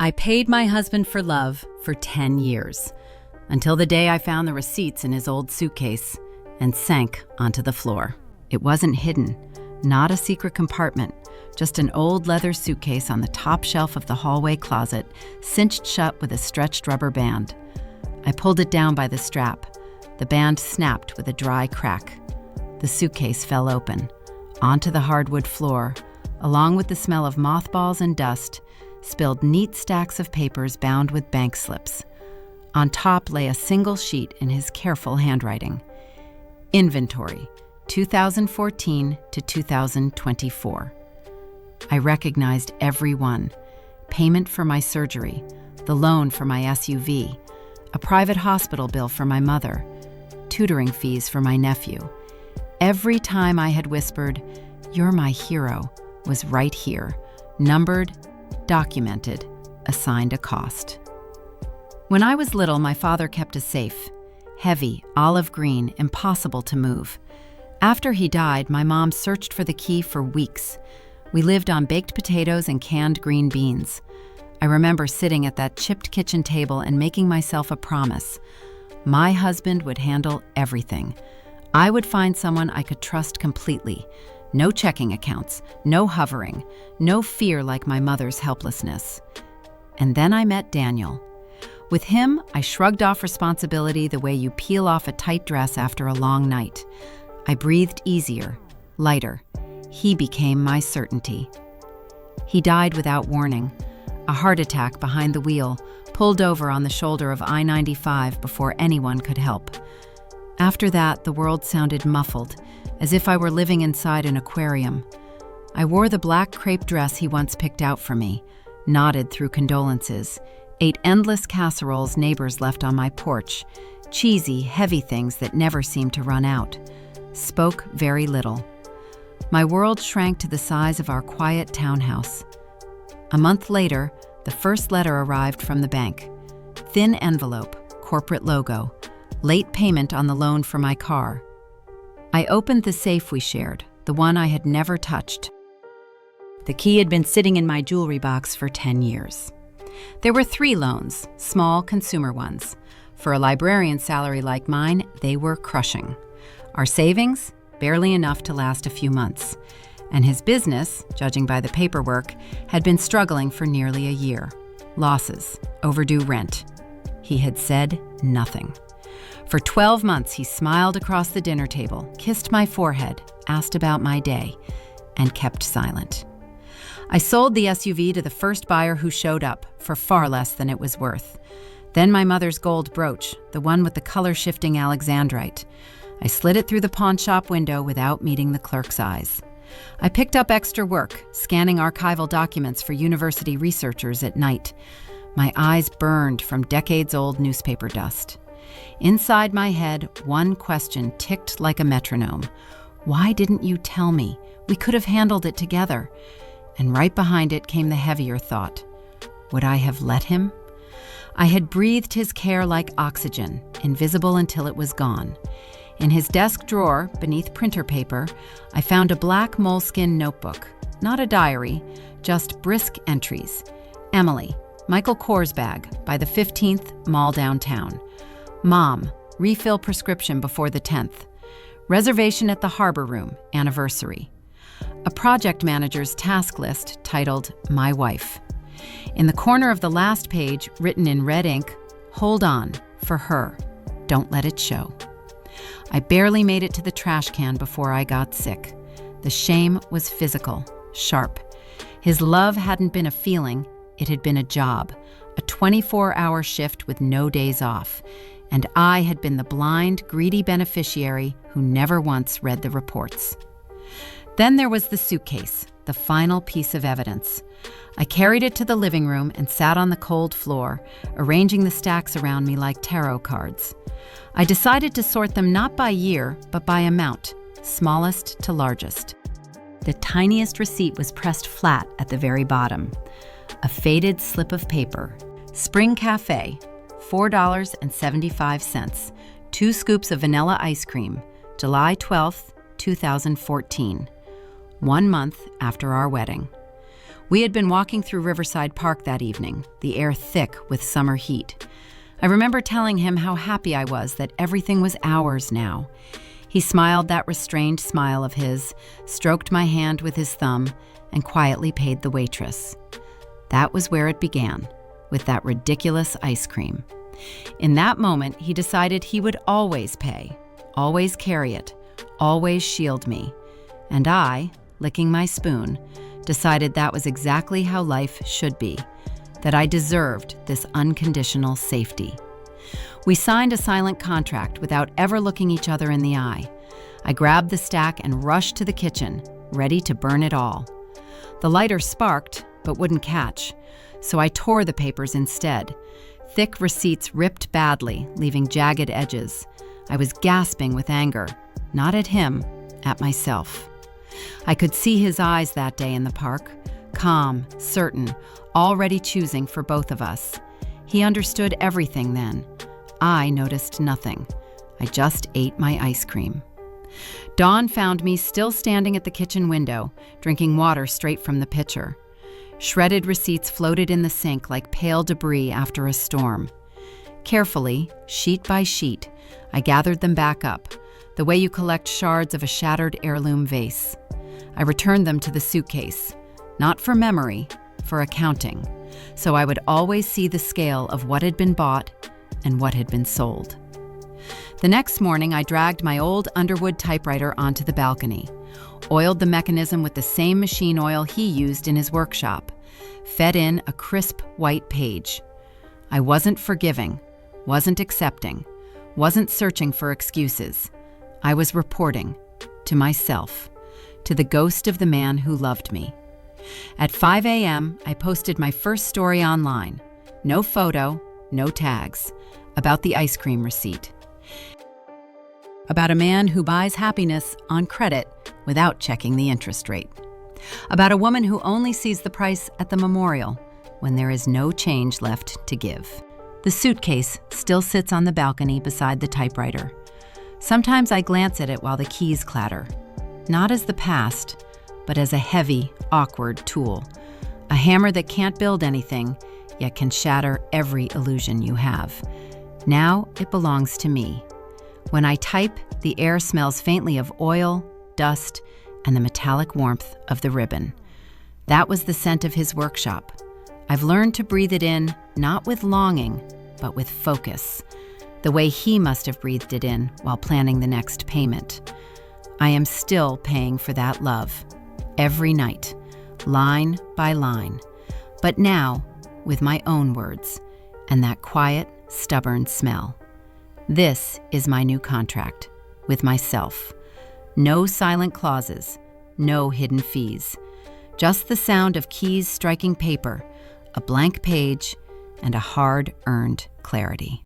I paid my husband for love for 10 years, until the day I found the receipts in his old suitcase and sank onto the floor. It wasn't hidden, not a secret compartment, just an old leather suitcase on the top shelf of the hallway closet, cinched shut with a stretched rubber band. I pulled it down by the strap. The band snapped with a dry crack. The suitcase fell open, onto the hardwood floor, along with the smell of mothballs and dust, spilled neat stacks of papers bound with bank slips. On top lay a single sheet in his careful handwriting. Inventory, 2014 to 2024. I recognized every one. Payment for my surgery, the loan for my SUV, a private hospital bill for my mother, tutoring fees for my nephew. Every time I had whispered, "You're my hero," was right here, numbered, documented, assigned a cost. When I was little, my father kept a safe. Heavy, olive green, impossible to move. After he died, my mom searched for the key for weeks. We lived on baked potatoes and canned green beans. I remember sitting at that chipped kitchen table and making myself a promise. My husband would handle everything. I would find someone I could trust completely. No checking accounts, no hovering, no fear like my mother's helplessness. And then I met Daniel. With him, I shrugged off responsibility the way you peel off a tight dress after a long night. I breathed easier, lighter. He became my certainty. He died without warning. A heart attack behind the wheel, pulled over on the shoulder of I-95 before anyone could help. After that, the world sounded muffled, as if I were living inside an aquarium. I wore the black crepe dress he once picked out for me, nodded through condolences, ate endless casseroles neighbors left on my porch, cheesy, heavy things that never seemed to run out. Spoke very little. My world shrank to the size of our quiet townhouse. A month later, the first letter arrived from the bank. Thin envelope, corporate logo, late payment on the loan for my car. I opened the safe we shared, the one I had never touched. The key had been sitting in my jewelry box for 10 years. There were 3 loans, small consumer ones. For a librarian's salary like mine, they were crushing. Our savings, barely enough to last a few months. And his business, judging by the paperwork, had been struggling for nearly a year. Losses, overdue rent. He had said nothing. For 12 months, he smiled across the dinner table, kissed my forehead, asked about my day, and kept silent. I sold the SUV to the first buyer who showed up for far less than it was worth. Then my mother's gold brooch, the one with the color-shifting alexandrite. I slid it through the pawn shop window without meeting the clerk's eyes. I picked up extra work, scanning archival documents for university researchers at night. My eyes burned from decades-old newspaper dust. Inside my head, one question ticked like a metronome. Why didn't you tell me? We could have handled it together. And right behind it came the heavier thought. Would I have let him? I had breathed his care like oxygen, invisible until it was gone. In his desk drawer, beneath printer paper, I found a black moleskin notebook. Not a diary, just brisk entries. Emily, Michael Kors bag, by the 15th, mall downtown. Mom, refill prescription before the 10th. Reservation at the Harbor Room, anniversary. A project manager's task list titled My Wife. In the corner of the last page, written in red ink, hold on, for her. Don't let it show. I barely made it to the trash can before I got sick. The shame was physical, sharp. His love hadn't been a feeling, it had been a job, a 24-hour shift with no days off. And I had been the blind, greedy beneficiary who never once read the reports. Then there was the suitcase, the final piece of evidence. I carried it to the living room and sat on the cold floor, arranging the stacks around me like tarot cards. I decided to sort them not by year, but by amount, smallest to largest. The tiniest receipt was pressed flat at the very bottom. A faded slip of paper. Spring Cafe, $4.75. 2 scoops of vanilla ice cream, July 12th, 2014. 1 month after our wedding. We had been walking through Riverside Park that evening, the air thick with summer heat. I remember telling him how happy I was that everything was ours now. He smiled that restrained smile of his, stroked my hand with his thumb, and quietly paid the waitress. That was where it began, with that ridiculous ice cream. In that moment, he decided he would always pay, always carry it, always shield me. And I, licking my spoon, decided that was exactly how life should be, that I deserved this unconditional safety. We signed a silent contract without ever looking each other in the eye. I grabbed the stack and rushed to the kitchen, ready to burn it all. The lighter sparked, but wouldn't catch, so I tore the papers instead. Thick receipts ripped badly, leaving jagged edges. I was gasping with anger, not at him, at myself. I could see his eyes that day in the park, calm, certain, already choosing for both of us. He understood everything then. I noticed nothing. I just ate my ice cream. Dawn found me still standing at the kitchen window, drinking water straight from the pitcher. Shredded receipts floated in the sink like pale debris after a storm. Carefully, sheet by sheet, I gathered them back up, the way you collect shards of a shattered heirloom vase. I returned them to the suitcase, not for memory, for accounting, so I would always see the scale of what had been bought and what had been sold. The next morning, I dragged my old Underwood typewriter onto the balcony, oiled the mechanism with the same machine oil he used in his workshop, fed in a crisp white page. I wasn't forgiving, wasn't accepting, wasn't searching for excuses. I was reporting to myself, to the ghost of the man who loved me. At 5 a.m., I posted my first story online. No photo, no tags, about the ice cream receipt. About a man who buys happiness on credit without checking the interest rate. About a woman who only sees the price at the memorial when there is no change left to give. The suitcase still sits on the balcony beside the typewriter. Sometimes I glance at it while the keys clatter, not as the past, but as a heavy, awkward tool. A hammer that can't build anything, yet can shatter every illusion you have. Now it belongs to me. When I type, the air smells faintly of oil, dust, and the metallic warmth of the ribbon. That was the scent of his workshop. I've learned to breathe it in, not with longing, but with focus, the way he must have breathed it in while planning the next payment. I am still paying for that love, every night, line by line, but now with my own words and that quiet, stubborn smell. This is my new contract with myself. No silent clauses, no hidden fees. Just the sound of keys striking paper, a blank page, and a hard-earned clarity.